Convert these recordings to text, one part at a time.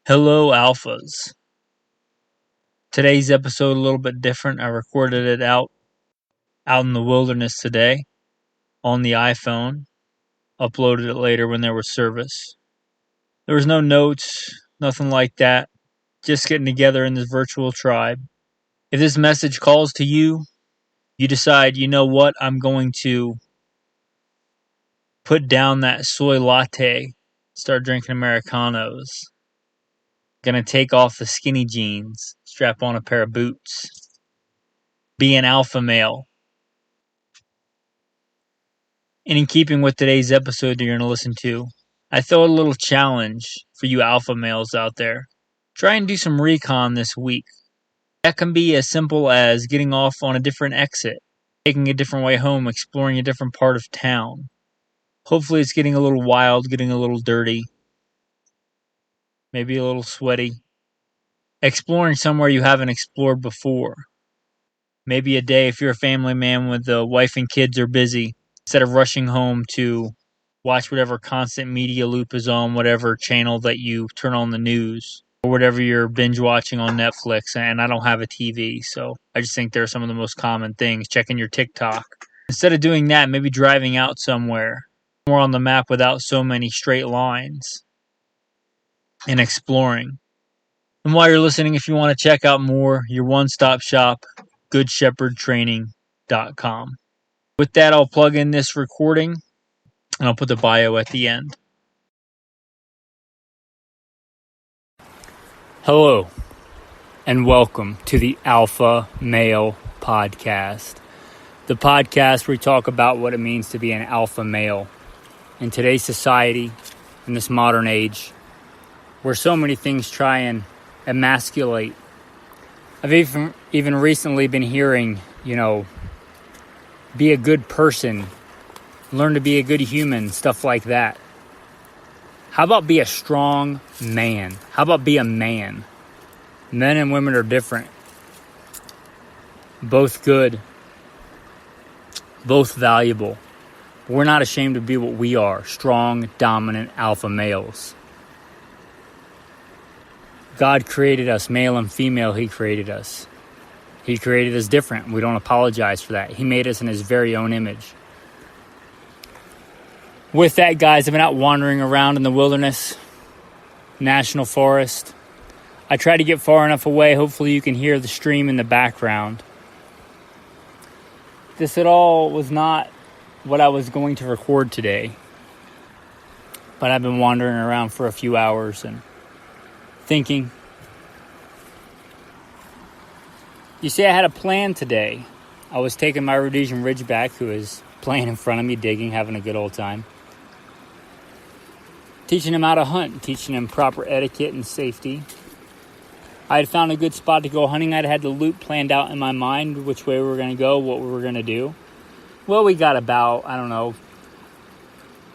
Hello, Alphas. Today's episode a little bit different. I recorded it out in the wilderness today on the iPhone. Uploaded it later when there was service. There was no notes, nothing like that. Just getting together in this virtual tribe. If this message calls to you, you decide, you know what, I'm going to put down that soy latte, start drinking Americanos. Gonna take off the skinny jeans, strap on a pair of boots, be an alpha male. And in keeping with today's episode you're going to listen to, I throw a little challenge for you alpha males out there. Try and do some recon this week. That can be as simple as getting off on a different exit, taking a different way home, exploring a different part of town. Hopefully it's getting a little wild, getting a little dirty, maybe a little sweaty. Exploring somewhere you haven't explored before. Maybe a day if you're a family man with the wife and kids are busy, instead of rushing home to watch whatever constant media loop is on whatever channel that you turn on the news or whatever you're binge watching on Netflix. And I don't have a TV, so I just think they're some of the most common things. Checking your TikTok. Instead of doing that, maybe driving out somewhere more on the map without so many straight lines and exploring. And while you're listening, if you want to check out more, your one-stop shop, goodshepherdtraining.com. With that, I'll plug in this recording, and I'll put the bio at the end. Hello, and welcome to the Alpha Male Podcast. The podcast where we talk about what it means to be an alpha male in today's society, in this modern age, where so many things try and emasculate. I've even recently been hearing, be a good person, learn to be a good human, stuff like that. How about be a strong man? How about be a man? Men and women are different. Both good. Both valuable. But we're not ashamed to be what we are. Strong, dominant, alpha males. God created us, male and female, He created us. He created us different. We don't apologize for that. He made us in His very own image. With that, guys, I've been out wandering around in the wilderness, national forest. I try to get far enough away. Hopefully you can hear the stream in the background. This at all was not what I was going to record today. But I've been wandering around for a few hours and thinking. You see, I had a plan today. I was taking my Rhodesian Ridgeback, who is playing in front of me, digging, having a good old time. Teaching him how to hunt, teaching him proper etiquette and safety. I had found a good spot to go hunting. I'd had the loop planned out in my mind, which way we were going to go, what we were going to do. Well, we got about,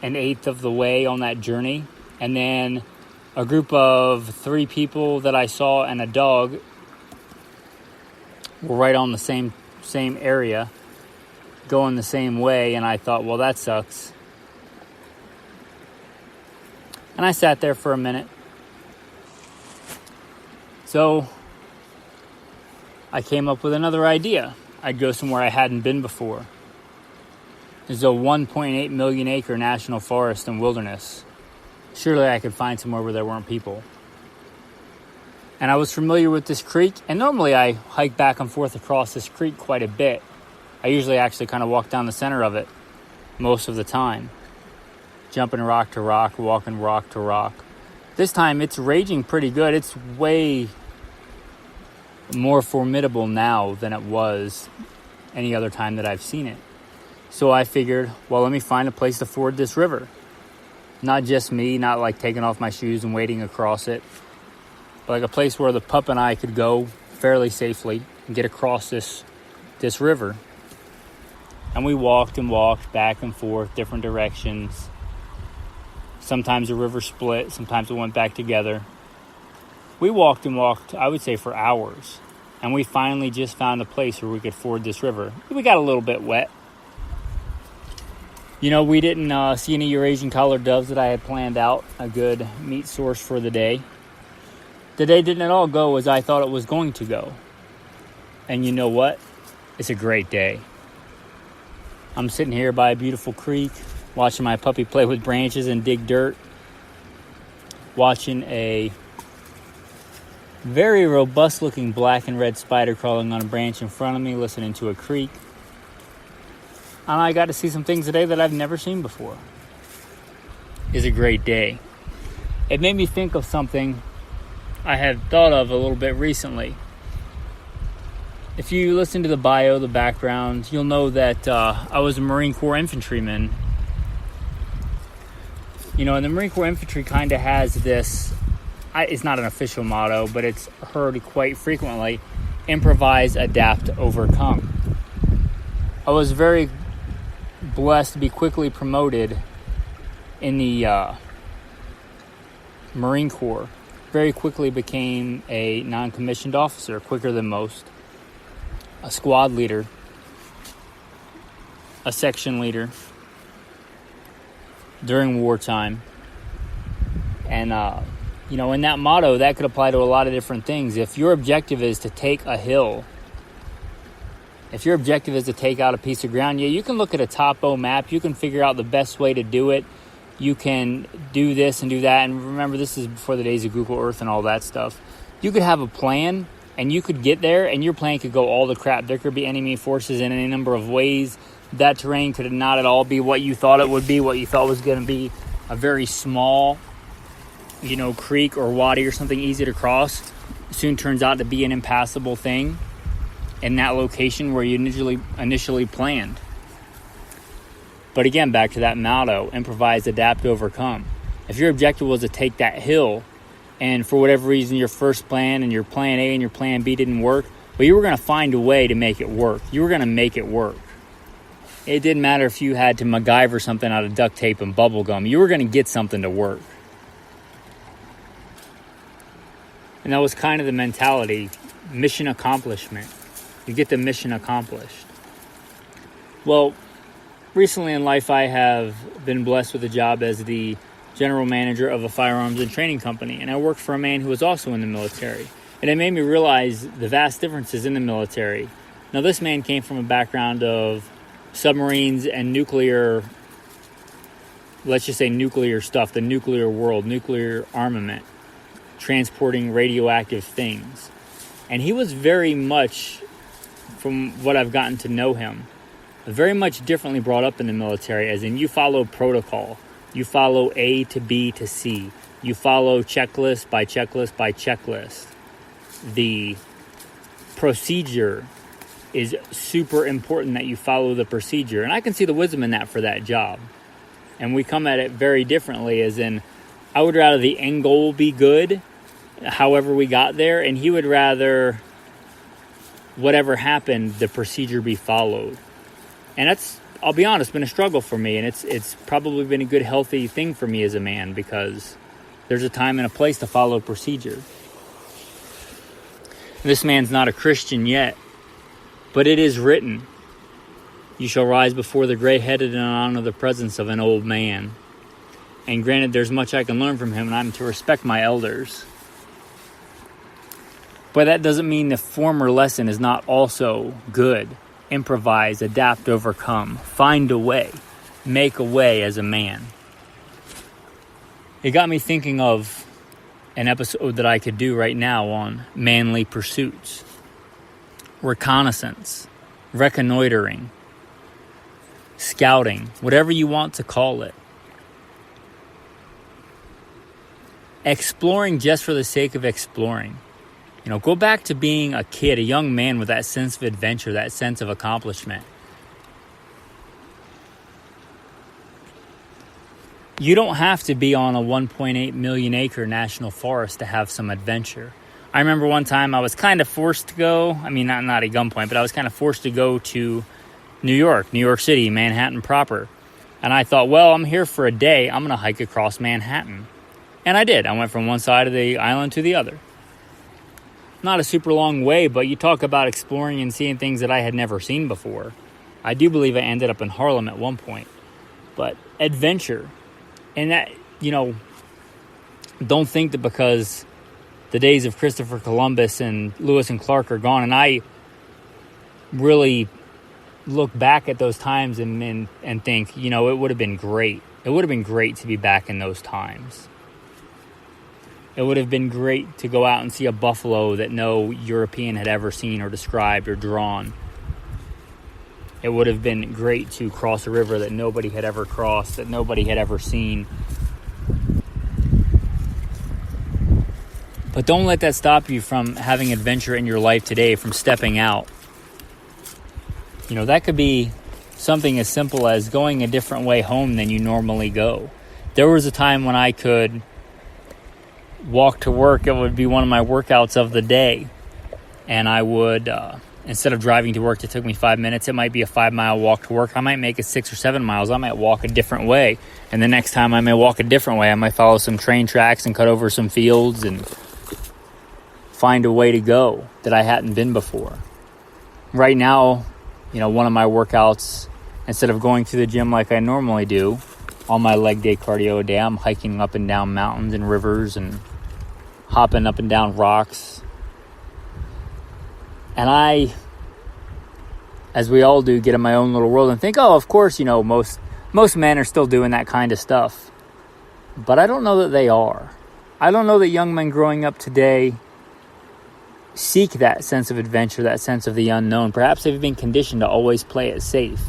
an eighth of the way on that journey. And then a group of 3 people that I saw and a dog were right on the same area, going the same way, and I thought, well, that sucks. And I sat there for a minute. So I came up with another idea. I'd go somewhere I hadn't been before. There's a 1.8 million acre national forest and wilderness. Surely I could find somewhere where there weren't people. And I was familiar with this creek, and normally I hike back and forth across this creek quite a bit. I usually actually kind of walk down the center of it most of the time. Jumping rock to rock, walking rock to rock. This time it's raging pretty good. It's way more formidable now than it was any other time that I've seen it. So I figured, well, let me find a place to ford this river. Not just me, not like taking off my shoes and wading across it. But like a place where the pup and I could go fairly safely and get across this river. And we walked and walked back and forth, different directions. Sometimes the river split, sometimes it went back together. We walked and walked, I would say, for hours. And we finally just found a place where we could ford this river. We got a little bit wet. We didn't see any Eurasian collared doves that I had planned out, a good meat source for the day. The day didn't at all go as I thought it was going to go. And you know what? It's a great day. I'm sitting here by a beautiful creek, watching my puppy play with branches and dig dirt, watching a very robust looking black and red spider crawling on a branch in front of me, listening to a creek. And I got to see some things today that I've never seen before. It's a great day. It made me think of something I had thought of a little bit recently. If you listen to the bio, the background, you'll know that I was a Marine Corps infantryman. You know, and the Marine Corps infantry kind of has this, it's not an official motto, but it's heard quite frequently: improvise, adapt, overcome. I was very blessed to be quickly promoted in the Marine Corps. Very quickly became a non-commissioned officer, quicker than most. A squad leader, a section leader during wartime. And, you know, in that motto, that could apply to a lot of different things. If your objective is to take a hill, if your objective is to take out a piece of ground, yeah, you can look at a topo map. You can figure out the best way to do it. You can do this and do that. And remember, this is before the days of Google Earth and all that stuff. You could have a plan, and you could get there, and your plan could go all to crap. There could be enemy forces in any number of ways. That terrain could not at all be what you thought it would be, what you thought was going to be a very small, you know, creek or wadi or something easy to cross. Soon turns out to be an impassable thing in that location where you initially planned. But again, back to that motto: improvise, adapt, overcome. If your objective was to take that hill, and for whatever reason your first plan and your plan A and your plan B didn't work, well, you were going to find a way to make it work. You were going to make it work. It didn't matter if you had to MacGyver something out of duct tape and bubble gum. You were going to get something to work. And that was kind of the mentality. Mission accomplishment. You get the mission accomplished. Well, recently in life, I have been blessed with a job as the general manager of a firearms and training company, and I worked for a man who was also in the military. And it made me realize the vast differences in the military. Now, this man came from a background of submarines and nuclear, let's just say nuclear stuff, the nuclear world, nuclear armament, transporting radioactive things. And he was very much, from what I've gotten to know him, very much differently brought up in the military, as in you follow protocol. You follow A to B to C. You follow checklist by checklist by checklist. The procedure is super important, that you follow the procedure. And I can see the wisdom in that for that job. And we come at it very differently, as in, I would rather the end goal be good, however we got there, and he would rather whatever happened, the procedure be followed. And that's, I'll be honest, been a struggle for me, and it's probably been a good, healthy thing for me as a man, because there's a time and a place to follow procedure. This man's not a Christian yet, but it is written, "You shall rise before the gray-headed and honor the presence of an old man." And granted, there's much I can learn from him, and I'm to respect my elders. But that doesn't mean the former lesson is not also good. Improvise, adapt, overcome. Find a way. Make a way as a man. It got me thinking of an episode that I could do right now on manly pursuits. Reconnaissance. Reconnoitering. Scouting. Whatever you want to call it. Exploring just for the sake of exploring. You know, go back to being a kid, a young man with that sense of adventure, that sense of accomplishment. You don't have to be on a 1.8 million acre national forest to have some adventure. I remember one time I was kind of forced to go, I mean, not at gunpoint, but I was kind of forced to go to New York City, Manhattan proper. And I thought, well, I'm here for a day, I'm going to hike across Manhattan. And I did. I went from one side of the island to the other. Not a super long way, but you talk about exploring and seeing things that I had never seen before. I do believe I ended up in Harlem at one point. But adventure. And that, you know, don't think that because The days of Christopher Columbus and Lewis and Clark are gone, and I really look back at those times and think, it would have been great. It would have been great to be back in those times. It would have been great to go out and see a buffalo that no European had ever seen or described or drawn. It would have been great to cross a river that nobody had ever crossed, that nobody had ever seen. But don't let that stop you from having adventure in your life today, from stepping out. That could be something as simple as going a different way home than you normally go. There was a time when I could walk to work. It would be one of my workouts of the day. And I would, instead of driving to work, it took me 5 minutes. It might be a 5-mile walk to work. I might make it 6 or 7 miles. I might walk a different way. And the next time I may walk a different way. I might follow some train tracks and cut over some fields and find a way to go that I hadn't been before. Right now, one of my workouts, instead of going to the gym like I normally do, on my leg day cardio day, I'm hiking up and down mountains and rivers and hopping up and down rocks. And I, as we all do, get in my own little world and think, of course, most men are still doing that kind of stuff. But I don't know that they are. I don't know that young men growing up today seek that sense of adventure, that sense of the unknown. Perhaps they've been conditioned to always play it safe.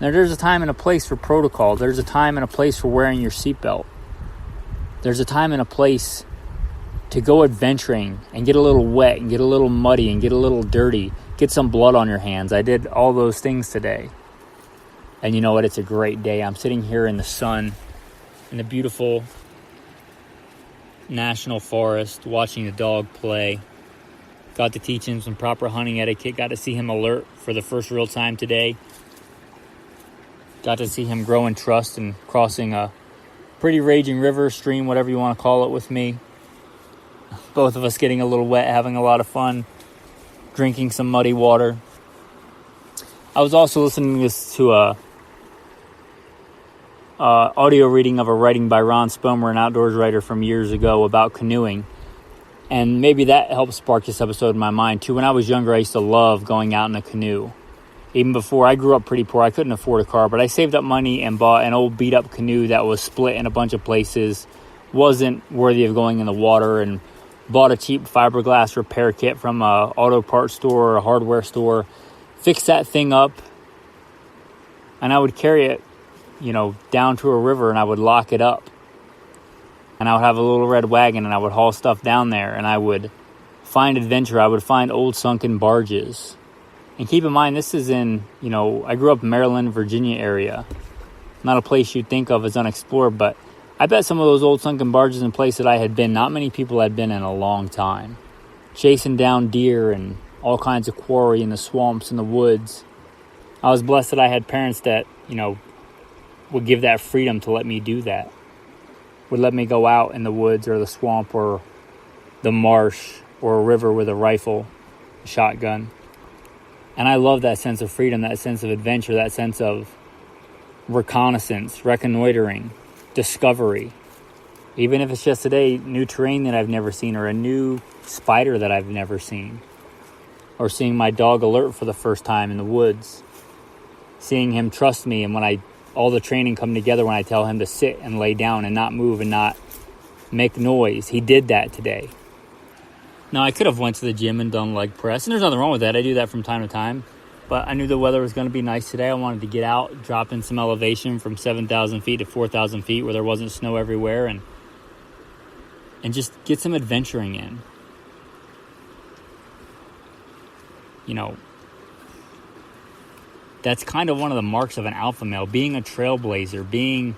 Now, there's a time and a place for protocol. There's a time and a place for wearing your seatbelt. There's a time and a place to go adventuring and get a little wet and get a little muddy and get a little dirty, get some blood on your hands. I did all those things today. And you know what? It's a great day. I'm sitting here in the sun in the beautiful national forest watching the dog play. Got to teach him some proper hunting etiquette. Got to see him alert for the first real time today. Got to see him grow in trust and crossing a pretty raging river, stream, whatever you want to call it, with me. Both of us getting a little wet, having a lot of fun, drinking some muddy water. I was also listening to a audio reading of a writing by Ron Spomer, an outdoors writer from years ago, about canoeing. And maybe that helped spark this episode in my mind too. When I was younger, I used to love going out in a canoe. Even before, I grew up pretty poor. I couldn't afford a car, but I saved up money and bought an old beat-up canoe that was split in a bunch of places, wasn't worthy of going in the water, and bought a cheap fiberglass repair kit from a auto parts store or a hardware store, fixed that thing up, and I would carry it, down to a river, and I would lock it up. And I would have a little red wagon, and I would haul stuff down there, and I would find adventure. I would find old sunken barges. And keep in mind, this is in, I grew up in Maryland, Virginia area. Not a place you'd think of as unexplored, but I bet some of those old sunken barges in place that I had been, not many people had been in a long time. Chasing down deer and all kinds of quarry in the swamps and the woods. I was blessed that I had parents that, would give that freedom to let me do that. Would let me go out in the woods or the swamp or the marsh or a river with a rifle, a shotgun. And I love that sense of freedom, that sense of adventure, that sense of reconnaissance, reconnoitering, discovery. Even if it's just today, new terrain that I've never seen, or a new spider that I've never seen. Or seeing my dog alert for the first time in the woods. Seeing him trust me, and when all the training come together when I tell him to sit and lay down and not move and not make noise. He did that today. Now, I could have went to the gym and done leg press, and there's nothing wrong with that. I do that from time to time. But I knew the weather was going to be nice today. I wanted to get out, drop in some elevation from 7,000 feet to 4,000 feet where there wasn't snow everywhere, and just get some adventuring in. That's kind of one of the marks of an alpha male, being a trailblazer, being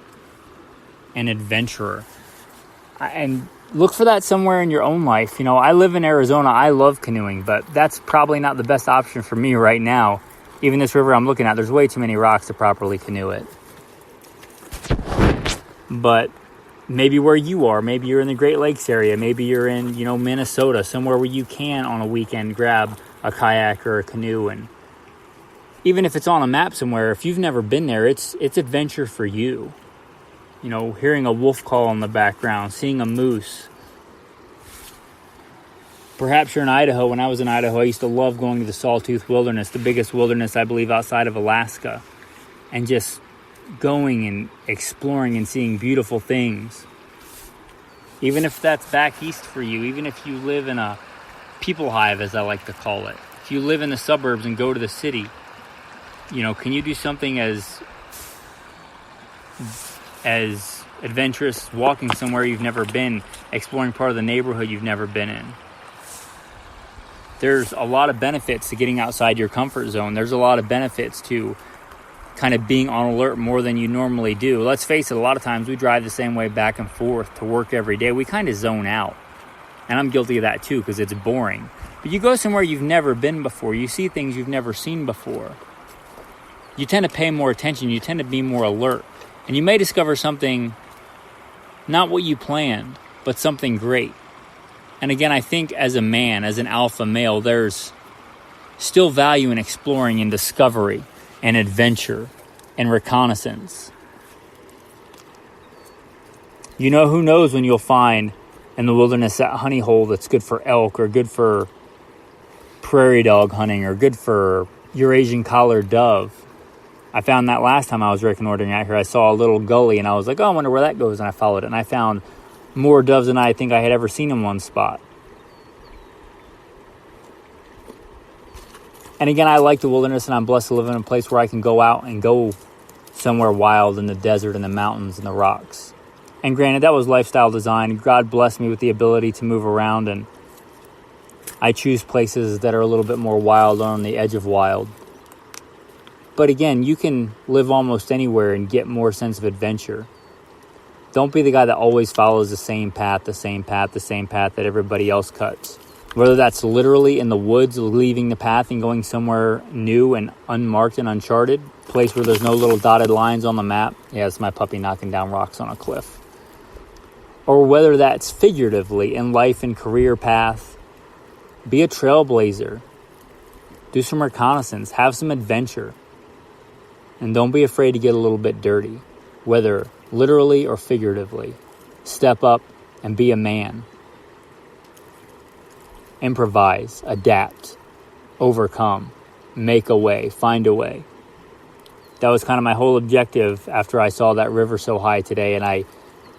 an adventurer. And look for that somewhere in your own life. I live in Arizona. I love canoeing, but that's probably not the best option for me right now. Even this river I'm looking at, there's way too many rocks to properly canoe it. But maybe where you are, maybe you're in the Great Lakes area, maybe you're in, Minnesota, somewhere where you can on a weekend grab a kayak or a canoe. And even if it's on a map somewhere, if you've never been there, it's adventure for you. Hearing a wolf call in the background, seeing a moose, Perhaps you're in Idaho. When I was in Idaho, I used to love going to the Sawtooth Wilderness, the biggest wilderness, I believe, outside of Alaska, and just going and exploring and seeing beautiful things. Even if that's back east for you, even if you live in a people hive, as I like to call it, if you live in the suburbs and go to the city, can you do something as adventurous, walking somewhere you've never been, exploring part of the neighborhood you've never been in? There's a lot of benefits to getting outside your comfort zone. There's a lot of benefits to kind of being on alert more than you normally do. Let's face it, a lot of times we drive the same way back and forth to work every day. We kind of zone out. And I'm guilty of that too, because it's boring. But you go somewhere you've never been before. You see things you've never seen before. You tend to pay more attention. You tend to be more alert. And you may discover something, not what you planned, but something great. And again, I think as a man, as an alpha male, there's still value in exploring and discovery and adventure and reconnaissance. Who knows when you'll find in the wilderness that honey hole that's good for elk or good for prairie dog hunting or good for Eurasian collared dove. I found that last time I was reconnoitering out here. I saw a little gully and I was like, I wonder where that goes. And I followed it and I found more doves than I think I had ever seen in one spot. And again, I like the wilderness and I'm blessed to live in a place where I can go out and go somewhere wild in the desert and the mountains and the rocks. And granted, that was lifestyle design. God blessed me with the ability to move around, and I choose places that are a little bit more wild, on the edge of wild. But again, you can live almost anywhere and get more sense of adventure. Don't be the guy that always follows the same path that everybody else cuts. Whether that's literally in the woods, leaving the path and going somewhere new and unmarked and uncharted, place where there's no little dotted lines on the map. Yeah, it's my puppy knocking down rocks on a cliff. Or whether that's figuratively in life and career path. Be a trailblazer. Do some reconnaissance. Have some adventure. And don't be afraid to get a little bit dirty, whether literally or figuratively. Step up and be a man. Improvise, adapt, overcome, make a way, find a way. That was kind of my whole objective after I saw that river so high today, and I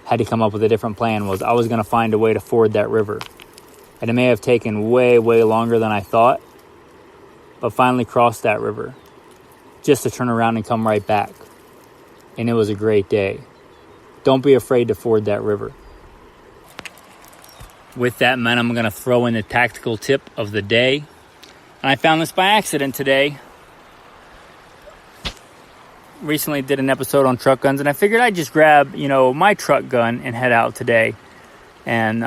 had to come up with a different plan. Was I was going to find a way to ford that river. And it may have taken way, way longer than I thought, but finally crossed that river just to turn around and come right back. And it was a great day. Don't be afraid to ford that river. With that, man, I'm going to throw in the tactical tip of the day. And I found this by accident today. Recently did an episode on truck guns, and I figured I'd just grab, my truck gun and head out today. And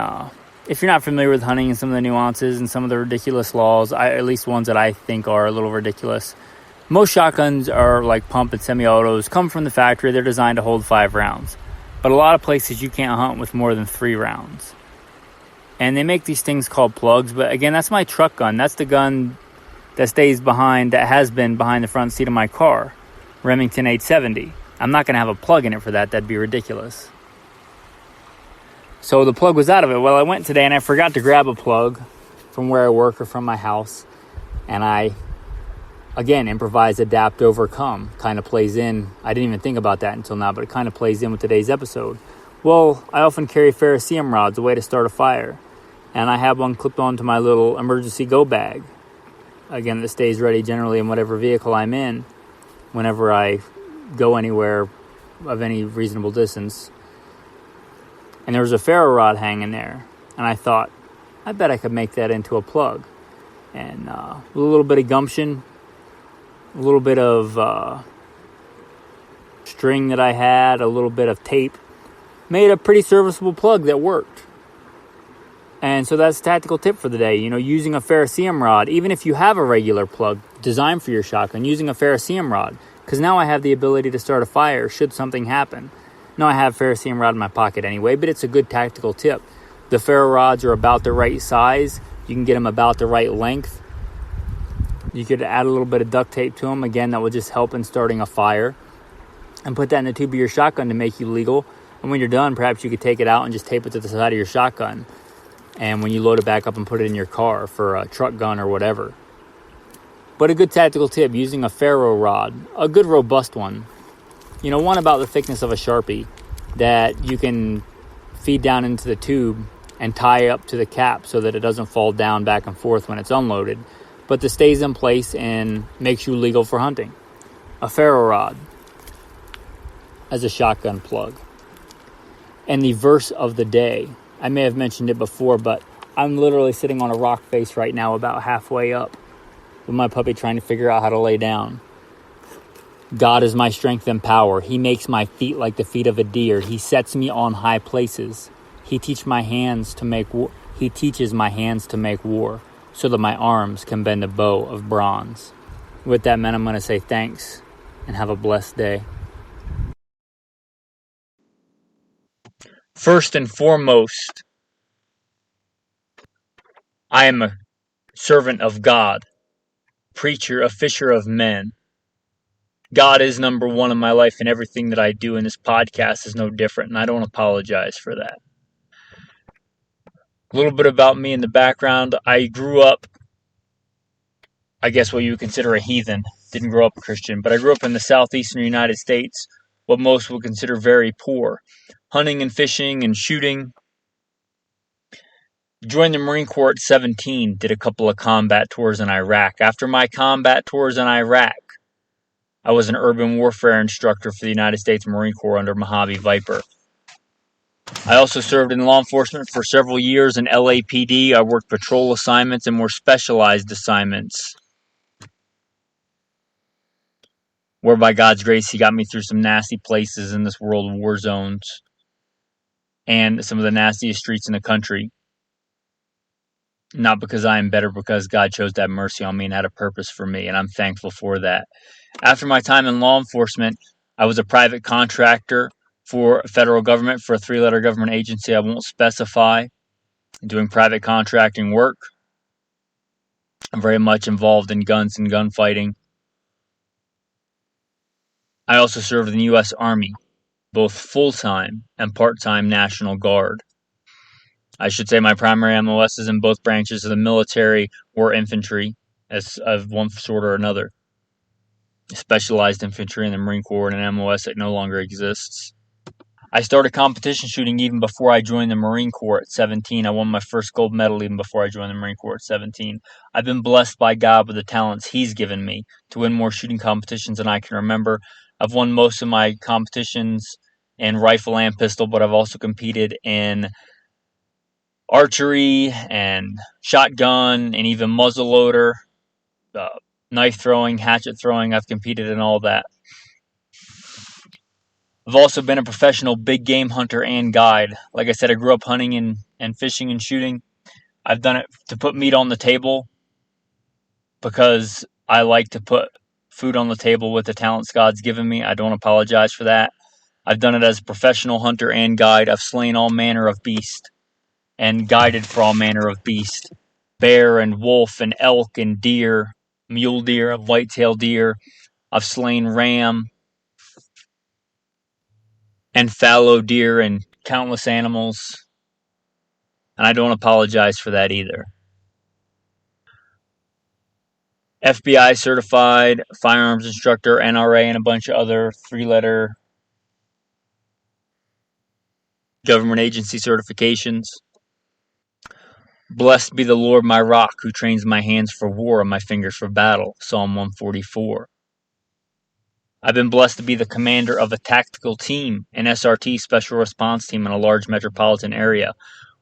if you're not familiar with hunting and some of the nuances and some of the ridiculous laws, at least ones that I think are a little ridiculous, most shotguns are like pump and semi-autos, come from the factory. They're designed to hold 5 rounds. But a lot of places you can't hunt with more than 3 rounds. And they make these things called plugs. But again, that's my truck gun. That's the gun that has been behind the front seat of my car. Remington 870. I'm not going to have a plug in it for that. That'd be ridiculous. So the plug was out of it. Well, I went today and I forgot to grab a plug from where I work or from my house. And I, again, improvise, adapt, overcome. Kind of plays in. I didn't even think about that until now, but it kind of plays in with today's episode. Well, I often carry ferrocerium rods, a way to start a fire. And I have one clipped onto my little emergency go bag. Again, that stays ready generally in whatever vehicle I'm in whenever I go anywhere of any reasonable distance. And there was a ferro rod hanging there. And I thought, I bet I could make that into a plug. And with a little bit of gumption, a little bit of string that I had, a little bit of tape, made a pretty serviceable plug that worked. And so that's a tactical tip for the day. Using a ferrocerium rod, even if you have a regular plug designed for your shotgun, using a ferrocerium rod. Because now I have the ability to start a fire should something happen. Now I have ferrocerium rod in my pocket anyway, but it's a good tactical tip. The ferro rods are about the right size. You can get them about the right length. You could add a little bit of duct tape to them. Again, that will just help in starting a fire. And put that in the tube of your shotgun to make you legal. And when you're done, perhaps you could take it out and just tape it to the side of your shotgun. and when you load it back up and put it in your car for a truck gun or whatever. But a good tactical tip, using a ferro rod, a good robust one, one about the thickness of a Sharpie that you can feed down into the tube and tie up to the cap so that it doesn't fall down back and forth when it's unloaded, but that stays in place and makes you legal for hunting. A ferro rod as a shotgun plug. And the verse of the day, I may have mentioned it before, but I'm literally sitting on a rock face right now about halfway up with my puppy trying to figure out how to lay down. God is my strength and power. He makes my feet like the feet of a deer. He sets me on high places. He teaches my hands to make war, so that my arms can bend a bow of bronze. With that, man, I'm going to say thanks and have a blessed day. First and foremost, I am a servant of God, preacher, a fisher of men. God is number one in my life, and everything that I do in this podcast is no different, and I don't apologize for that. A little bit about me in the background. I grew up, I guess what you would consider a heathen. Didn't grow up a Christian, but I grew up in the southeastern United States, what most would consider very poor. Hunting and fishing and shooting. Joined the Marine Corps at 17, did a couple of combat tours in Iraq. After my combat tours in Iraq, I was an urban warfare instructor for the United States Marine Corps under Mojave Viper. I also served in law enforcement for several years in LAPD. I worked patrol assignments and more specialized assignments, where by God's grace, He got me through some nasty places in this world, war zones, and some of the nastiest streets in the country. Not because I am better, because God chose to have mercy on me and had a purpose for me, and I'm thankful for that. After my time in law enforcement, I was a private contractor for federal government, for a 3-letter government agency I won't specify, doing private contracting work. I'm very much involved in guns and gunfighting. I also served in the U.S. Army, both full-time and part-time National Guard. I should say my primary MOS is in both branches of the military or infantry, as of one sort or another. Specialized infantry in the Marine Corps and an MOS that no longer exists. I started competition shooting even before I joined the Marine Corps at 17. I won my first gold medal even before I joined the Marine Corps at 17. I've been blessed by God with the talents He's given me to win more shooting competitions than I can remember. I've won most of my competitions in rifle and pistol, but I've also competed in archery and shotgun and even muzzleloader, knife throwing, hatchet throwing. I've competed in all that. I've also been a professional big game hunter and guide. Like I said, I grew up hunting and fishing and shooting. I've done it to put meat on the table because I like to put food on the table with the talents God's given me. I don't apologize for that. I've done it as a professional hunter and guide. I've slain all manner of beast and guided for all manner of beast. Bear and wolf and elk and deer, mule deer, whitetail deer. I've slain ram and fallow deer and countless animals. And I don't apologize for that either. FBI certified firearms instructor, NRA, and a bunch of other 3-letter government agency certifications. Blessed be the Lord my rock, who trains my hands for war and my fingers for battle. Psalm 144. I've been blessed to be the commander of a tactical team, an SRT, special response team, in a large metropolitan area,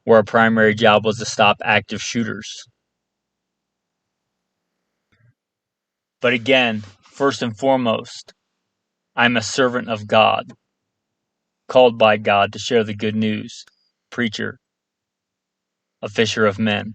where our primary job was to stop active shooters. But again, first and foremost, I'm a servant of God, called by God to share the good news, preacher, a fisher of men.